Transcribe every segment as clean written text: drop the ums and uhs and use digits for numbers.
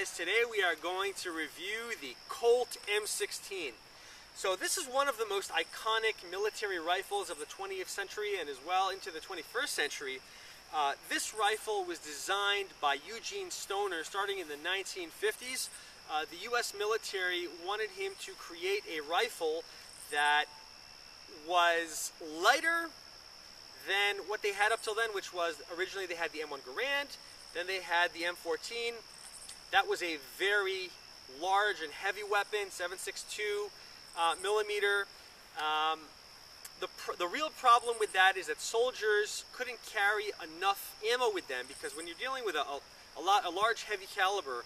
guys, today we are going to review the Colt M16. So this is one of the most iconic military rifles of the 20th century and as well into the 21st century. This rifle was designed by Eugene Stoner starting in the 1950s. The US military wanted him to create a rifle that was lighter than what they had up till then, which was originally they had the M1 Garand, then they had the M14. That was a very large and heavy weapon, 7.62 millimeter. The real problem with that is that soldiers couldn't carry enough ammo with them, because when you're dealing with a large heavy caliber,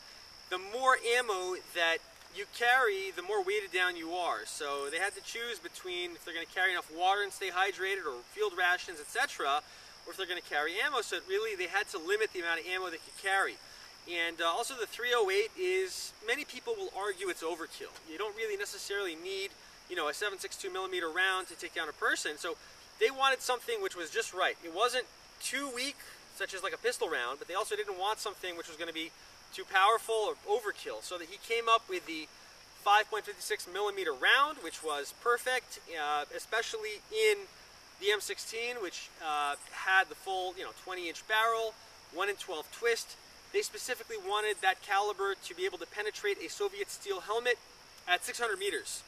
the more ammo that you carry, the more weighted down you are. So they had to choose between if they're going to carry enough water and stay hydrated, or field rations, etc., or if they're going to carry ammo. So really they had to limit the amount of ammo they could carry. And also the 308 is, many people will argue it's overkill. You don't really necessarily need, you know, a 7.62 millimeter round to take down a person. So they wanted something which was just right. It wasn't too weak, such as like a pistol round, but they also didn't want something which was going to be too powerful or overkill. So that he came up with the 5.56 millimeter round, which was perfect, especially in the M16, which had the full, 20-inch barrel, 1 in 12 twist. They specifically wanted that caliber to be able to penetrate a Soviet steel helmet at 600 meters,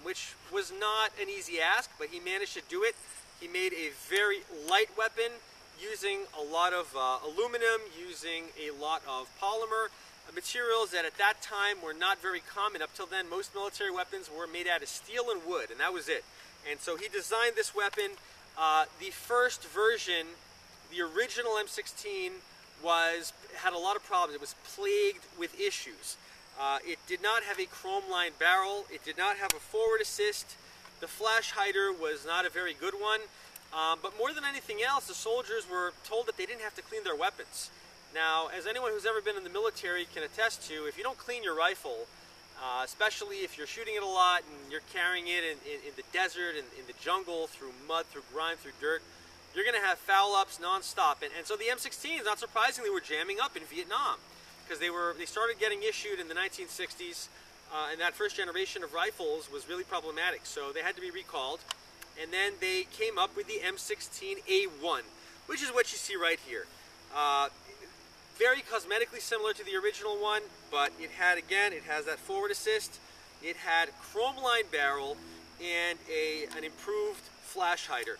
which was not an easy ask, but he managed to do it. He made a very light weapon using a lot of aluminum, using a lot of polymer, materials that at that time were not very common. Up till then, most military weapons were made out of steel and wood, and that was it. And so he designed this weapon. The first version, the original M16, had a lot of problems. It was plagued with issues. It did not have a chrome-lined barrel. It did not have a forward assist. The flash hider was not a very good one. But more than anything else, the soldiers were told that they didn't have to clean their weapons. Now, as anyone who's ever been in the military can attest to, if you don't clean your rifle, especially if you're shooting it a lot and you're carrying it in the desert, in the jungle, through mud, through grime, through dirt, you're going to have foul-ups nonstop. And so the M16s, not surprisingly, were jamming up in Vietnam, because they started getting issued in the 1960s, and that first generation of rifles was really problematic. So they had to be recalled, and then they came up with the M16A1, which is what you see right here. Very cosmetically similar to the original one, but it has that forward assist, it had chrome-lined barrel, and an improved flash hider.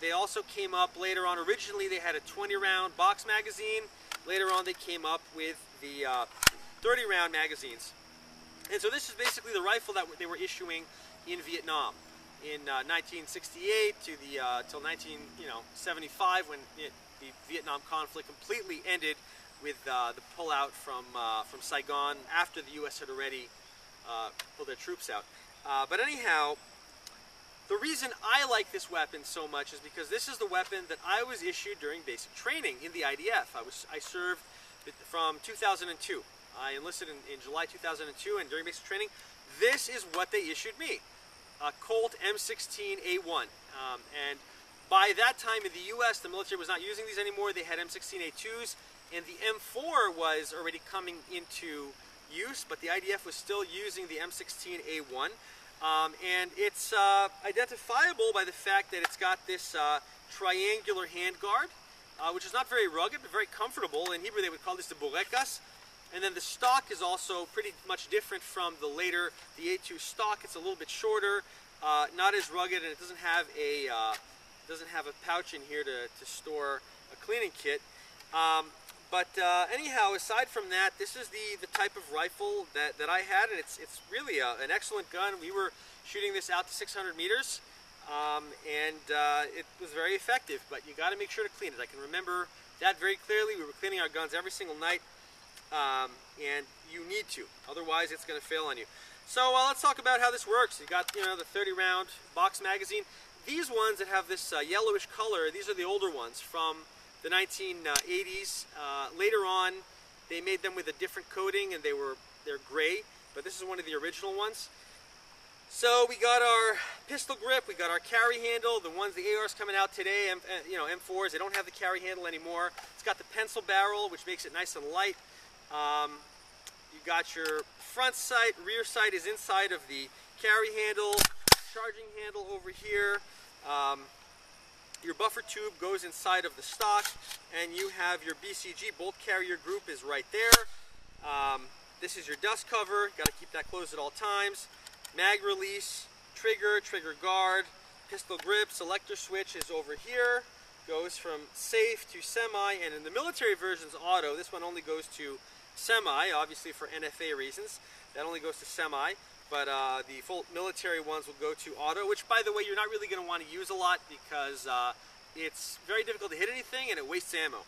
They also came up later on. Originally they had a 20-round box magazine. Later on they came up with the 30-round magazines. And so this is basically the rifle that they were issuing in Vietnam in 1968 till 1975, when the Vietnam conflict completely ended with the pullout from Saigon after the U.S. had already pulled their troops out. But anyhow, the reason I like this weapon so much is because this is the weapon that I was issued during basic training in the IDF. I served from 2002. I enlisted in July 2002, and during basic training, this is what they issued me, a Colt M16A1. And by that time in the U.S., the military was not using these anymore. They had M16A2s, and the M4 was already coming into use, but the IDF was still using the M16A1. And it's identifiable by the fact that it's got this triangular handguard, which is not very rugged, but very comfortable. In Hebrew, they would call this the burekas. And then the stock is also pretty much different from the A2 stock. It's a little bit shorter, not as rugged, and it doesn't have a pouch in here to store a cleaning kit. But anyhow, aside from that, this is the type of rifle that I had, and it's really an excellent gun. We were shooting this out to 600 meters, and it was very effective, but you got to make sure to clean it. I can remember that very clearly. We were cleaning our guns every single night, and you need to, otherwise it's going to fail on you. So let's talk about how this works. You got the 30-round box magazine. These ones that have this yellowish color, these are the older ones from the 1980s. Later on, they made them with a different coating, and they're gray, but this is one of the original ones. So we got our pistol grip, we got our carry handle. The ones, the ARs coming out today, M4s, they don't have the carry handle anymore. It's got the pencil barrel, which makes it nice and light. You got your front sight, rear sight is inside of the carry handle, charging handle over here. Your buffer tube goes inside of the stock, and you have your BCG bolt carrier group is right there. This is your dust cover, got to keep that closed at all times. Mag release, trigger, trigger guard, pistol grip, selector switch is over here. Goes from safe to semi, and in the military version's auto. This one only goes to semi, obviously for NFA reasons. That only goes to semi, but the full military ones will go to auto, which, by the way, you're not really going to want to use a lot because it's very difficult to hit anything and it wastes ammo.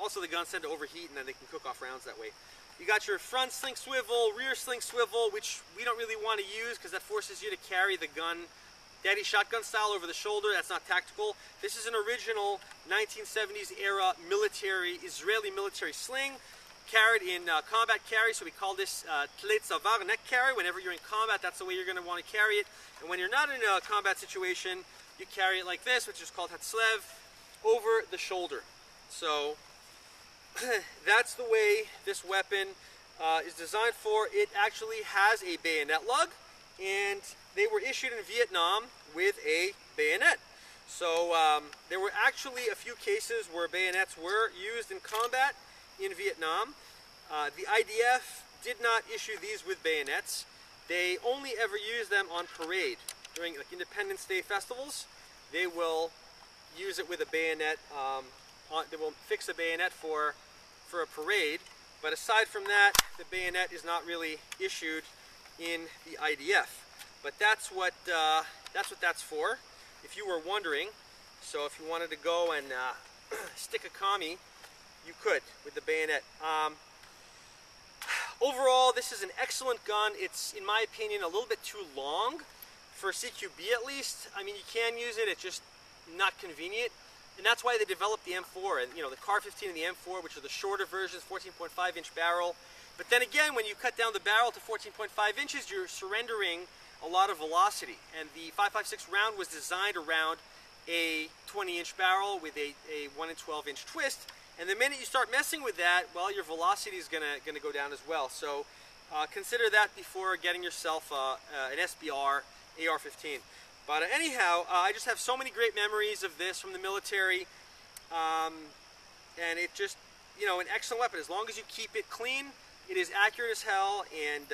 Also, the guns tend to overheat and then they can cook off rounds that way. You got your front sling swivel, rear sling swivel, which we don't really want to use because that forces you to carry the gun daddy shotgun style over the shoulder. That's not tactical. This is an original 1970s era military, Israeli military sling, carried in combat carry, so we call this tlet zavar, neck carry. Whenever you're in combat, that's the way you're going to want to carry it. And when you're not in a combat situation, you carry it like this, which is called hatzlev, over the shoulder. So that's the way this weapon is designed for. It actually has a bayonet lug, and they were issued in Vietnam with a bayonet. So there were actually a few cases where bayonets were used in combat in Vietnam. The IDF did not issue these with bayonets. They only ever use them on parade. During like Independence Day festivals, they will use it with a bayonet. They will fix a bayonet for a parade. But aside from that, the bayonet is not really issued in the IDF. But that's what that's for, if you were wondering. So if you wanted to go and stick a commie, you could with the bayonet. Overall, this is an excellent gun. It's, in my opinion, a little bit too long for CQB at least. I mean, you can use it, it's just not convenient. And that's why they developed the M4 and, you know, the Car 15 and the M4, which are the shorter versions, 14.5-inch barrel. But then again, when you cut down the barrel to 14.5 inches, you're surrendering a lot of velocity. And the 5.56 round was designed around a 20-inch barrel with a 1 in 12-inch twist. And the minute you start messing with that, well, your velocity is gonna go down as well. So consider that before getting yourself an SBR AR-15. But anyhow, I just have so many great memories of this from the military, and it just, you know, an excellent weapon. As long as you keep it clean, it is accurate as hell, and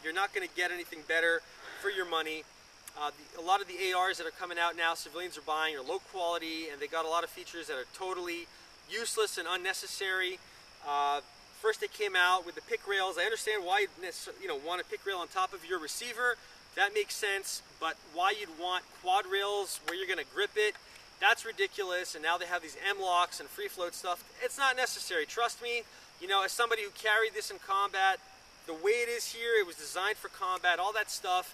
you're not going to get anything better for your money. A lot of the ARs that are coming out now, civilians are buying, are low quality, and they got a lot of features that are totally useless and unnecessary. First they came out with the pick rails. I understand why you want a pick rail on top of your receiver. That makes sense, but why you'd want quad rails where you're going to grip it, that's ridiculous. And now they have these M-locks and free float stuff. It's not necessary, trust me. You know, as somebody who carried this in combat, the way it is here, it was designed for combat, all that stuff,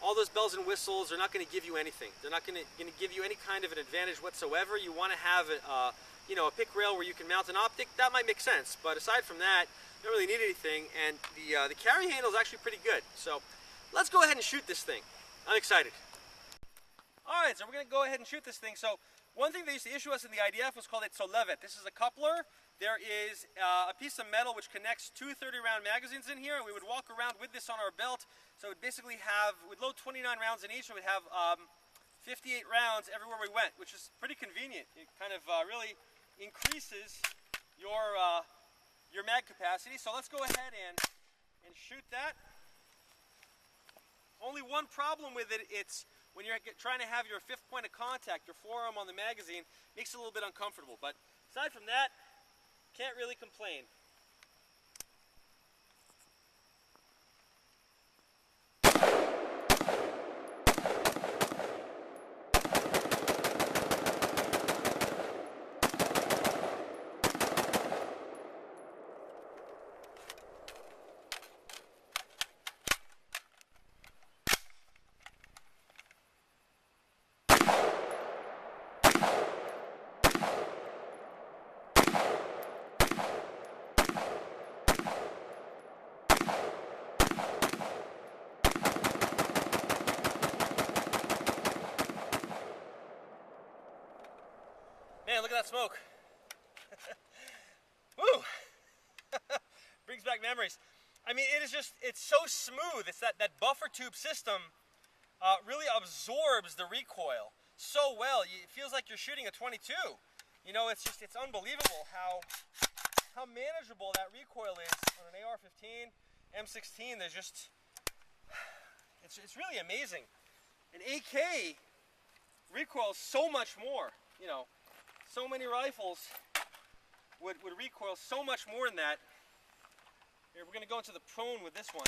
all those bells and whistles are not going to give you anything. They're not going to give you any kind of an advantage whatsoever. You want to have a pick rail where you can mount an optic, that might make sense. But aside from that, you don't really need anything. And the carry handle is actually pretty good. So let's go ahead and shoot this thing. I'm excited. Alright, so we're going to go ahead and shoot this thing. So one thing they used to issue us in the IDF was called a tzolevet. This is a coupler. There is a piece of metal which connects two 30-round magazines in here. We would walk around with this on our belt. So it would basically we'd load 29 rounds in each, and we'd have 58 rounds everywhere we went, which is pretty convenient. It kind of really increases your mag capacity. So let's go ahead and shoot that. Only one problem with it, it's when you're trying to have your fifth point of contact, your forearm on the magazine, makes it a little bit uncomfortable. But aside from that, can't really complain. Man, look at that smoke. Woo! brings back memories. I mean, it's so smooth. It's that buffer tube system really absorbs the recoil so well. It feels like you're shooting a 22. You know, it's unbelievable how manageable that recoil is on an AR-15, M16. It's really amazing. An AK recoils so much more. You know, so many rifles would recoil so much more than that. Here, we're going to go into the prone with this one.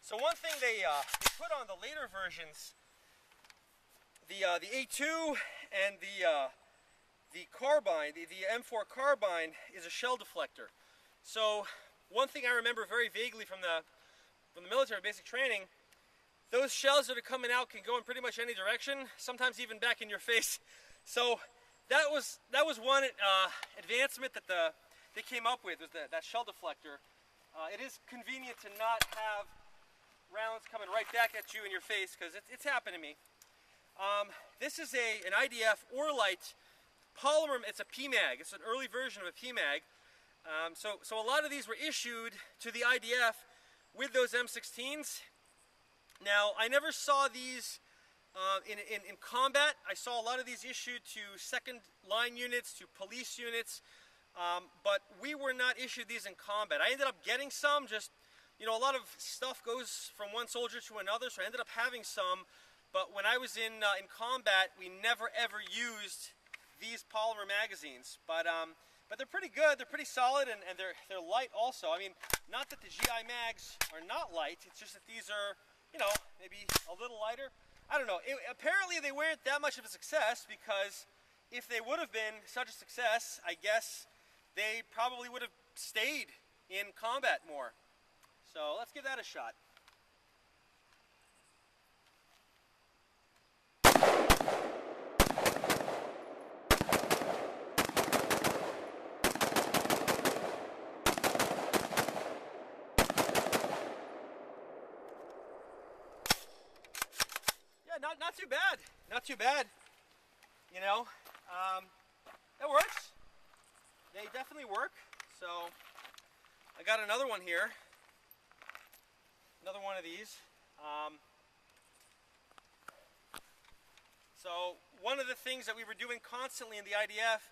So one thing they put on the later versions, the A2 and the carbine, the M4 carbine, is a shell deflector. So one thing I remember very vaguely from the military basic training, those shells that are coming out can go in pretty much any direction, sometimes even back in your face. So that was one advancement that they came up with, was that shell deflector. It is convenient to not have rounds coming right back at you in your face, because it's happened to me. This is an IDF Orlite polymer. It's a PMAG. It's an early version of a PMAG. So a lot of these were issued to the IDF with those M16s. Now, I never saw these in combat. I saw a lot of these issued to second line units, to police units, but we were not issued these in combat. I ended up getting some, just, you know, a lot of stuff goes from one soldier to another, so I ended up having some, but when I was in combat, we never ever used these polymer magazines. But they're pretty good, they're pretty solid, and they're light also. I mean, not that the GI mags are not light, it's just that these are, you know, maybe a little lighter. I don't know. Apparently they weren't that much of a success, because if they would have been such a success, I guess they probably would have stayed in combat more. So let's give that a shot. Yeah, not too bad. Not too bad. You know, it works. They definitely work. So I got another one here. Another one of these. So one of the things that we were doing constantly in the IDF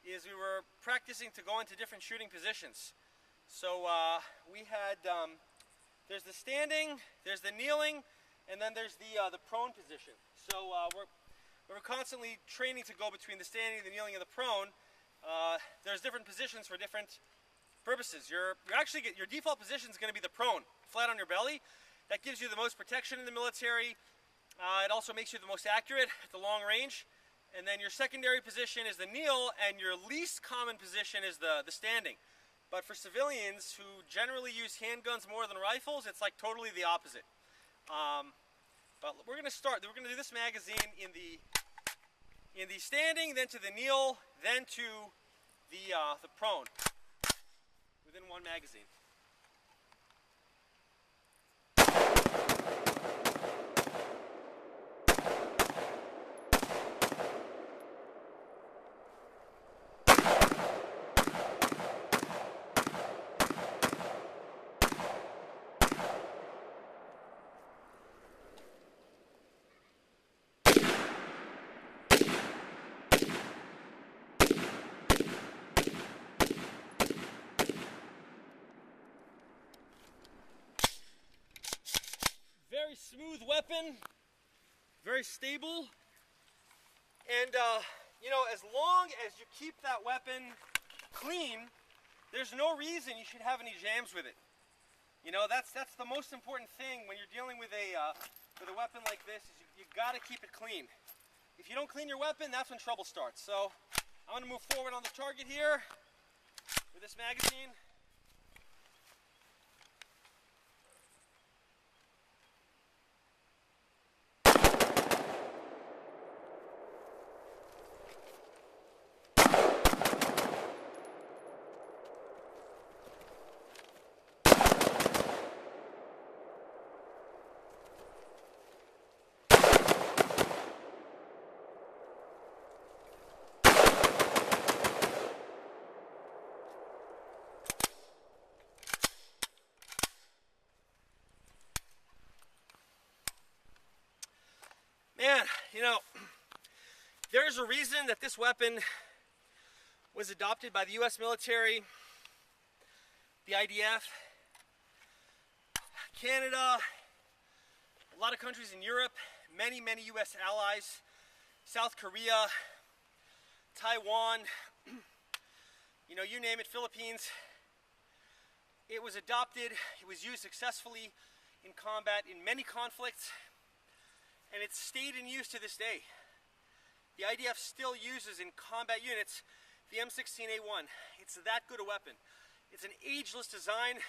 is we were practicing to go into different shooting positions. So we had, there's the standing, there's the kneeling, and then there's the prone position. So we were constantly training to go between the standing, the kneeling, and the prone. There's different positions for different purposes. Your default position is going to be the prone, flat on your belly. That gives you the most protection in the military. It also makes you the most accurate at the long range. And then your secondary position is the kneel, and your least common position is the standing. But for civilians who generally use handguns more than rifles, it's like totally the opposite. But we're going to start. We're going to do this magazine in the standing, then to the kneel, then to the prone, within one magazine. Very smooth weapon, very stable, and you know, as long as you keep that weapon clean, there's no reason you should have any jams with it. You know, that's the most important thing when you're dealing with a with a weapon like this is you gotta keep it clean. If you don't clean your weapon, that's when trouble starts. So I'm gonna move forward on the target here with this magazine. Man, you know, there's a reason that this weapon was adopted by the US military, the IDF, Canada, a lot of countries in Europe, many US allies, South Korea, Taiwan, you know, you name it, Philippines. It was adopted, it was used successfully in combat in many conflicts, and it's stayed in use to this day. The IDF still uses in combat units the M16A1. It's that good a weapon. It's an ageless design.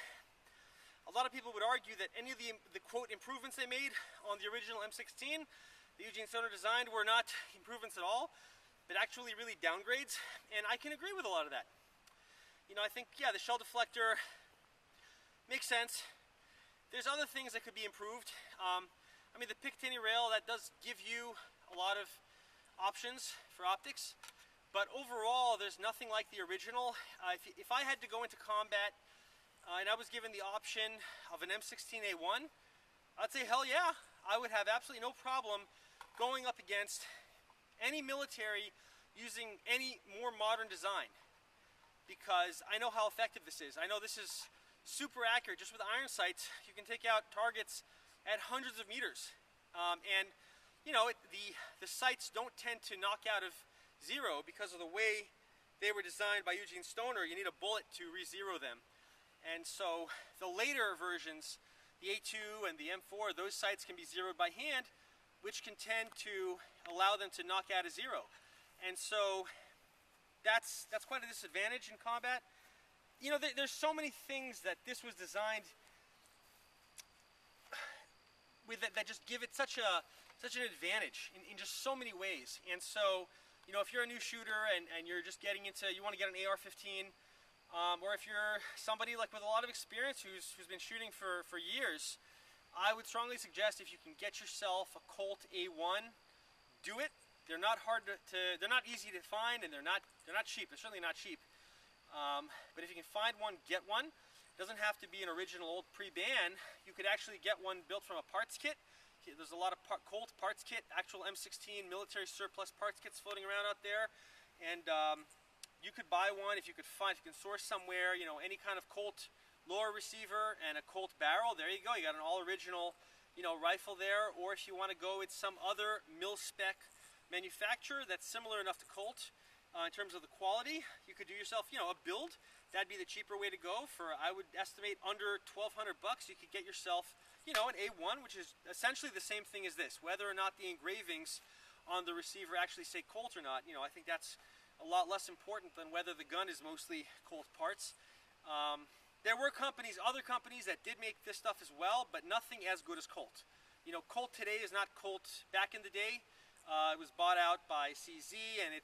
A lot of people would argue that any of the quote improvements they made on the original M16, the Eugene Stoner designed, were not improvements at all, but actually really downgrades, and I can agree with a lot of that. You know, I think, yeah, the shell deflector makes sense. There's other things that could be improved. I mean, the Picatinny rail, that does give you a lot of options for optics, but overall, there's nothing like the original. If I had to go into combat and I was given the option of an M16A1, I'd say, hell yeah, I would have absolutely no problem going up against any military using any more modern design, because I know how effective this is. I know this is super accurate. Just with iron sights, you can take out targets at hundreds of meters, and you know, the sights don't tend to knock out of zero because of the way they were designed by Eugene Stoner. You need a bullet to re-zero them, and so the later versions, the A2 and the M4, those sights can be zeroed by hand, which can tend to allow them to knock out a zero, and so that's quite a disadvantage in combat. You know, there's so many things that this was designed with that just give it such an advantage in just so many ways. And so, you know, if you're a new shooter and you're just getting into, you want to get an AR-15, or if you're somebody like with a lot of experience who's been shooting for years, I would strongly suggest, if you can get yourself a Colt A1, do it. They're not hard they're not easy to find, and they're not cheap. They're certainly not cheap. But if you can find one, get one. Doesn't have to be an original old pre-ban. You could actually get one built from a parts kit. There's a lot of Colt parts kit, actual M16 military surplus parts kits floating around out there, and you could buy one if you can source somewhere, you know, any kind of Colt lower receiver and a Colt barrel. There you go. You got an all original, you know, rifle there. Or if you want to go with some other mil-spec manufacturer that's similar enough to Colt in terms of the quality, you could do yourself, you know, a build. That'd be the cheaper way to go. For, I would estimate, under $1,200 bucks, you could get yourself, you know, an A1, which is essentially the same thing as this. Whether or not the engravings on the receiver actually say Colt or not, you know, I think that's a lot less important than whether the gun is mostly Colt parts. There were other companies that did make this stuff as well, but nothing as good as Colt. You know, Colt today is not Colt back in the day. It was bought out by CZ, and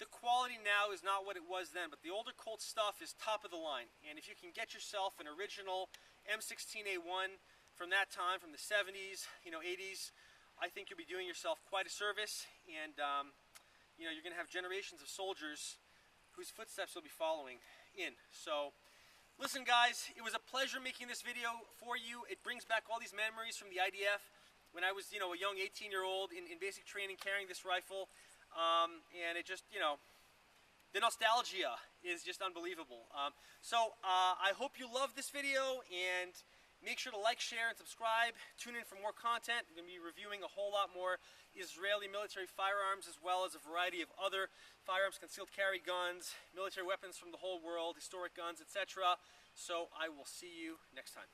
the quality now is not what it was then, but the older Colt stuff is top of the line. And if you can get yourself an original M16A1 from that time, from the 70s, you know, 80s, I think you'll be doing yourself quite a service, and you know, you're going to have generations of soldiers whose footsteps you'll be following in. So, listen guys, it was a pleasure making this video for you. It brings back all these memories from the IDF when I was, you know, a young 18-year-old in basic training carrying this rifle. And it just, you know, the nostalgia is just unbelievable. So I hope you love this video, and make sure to like, share, and subscribe. Tune in for more content. We're going to be reviewing a whole lot more Israeli military firearms, as well as a variety of other firearms, concealed carry guns, military weapons from the whole world, historic guns, etc. So I will see you next time.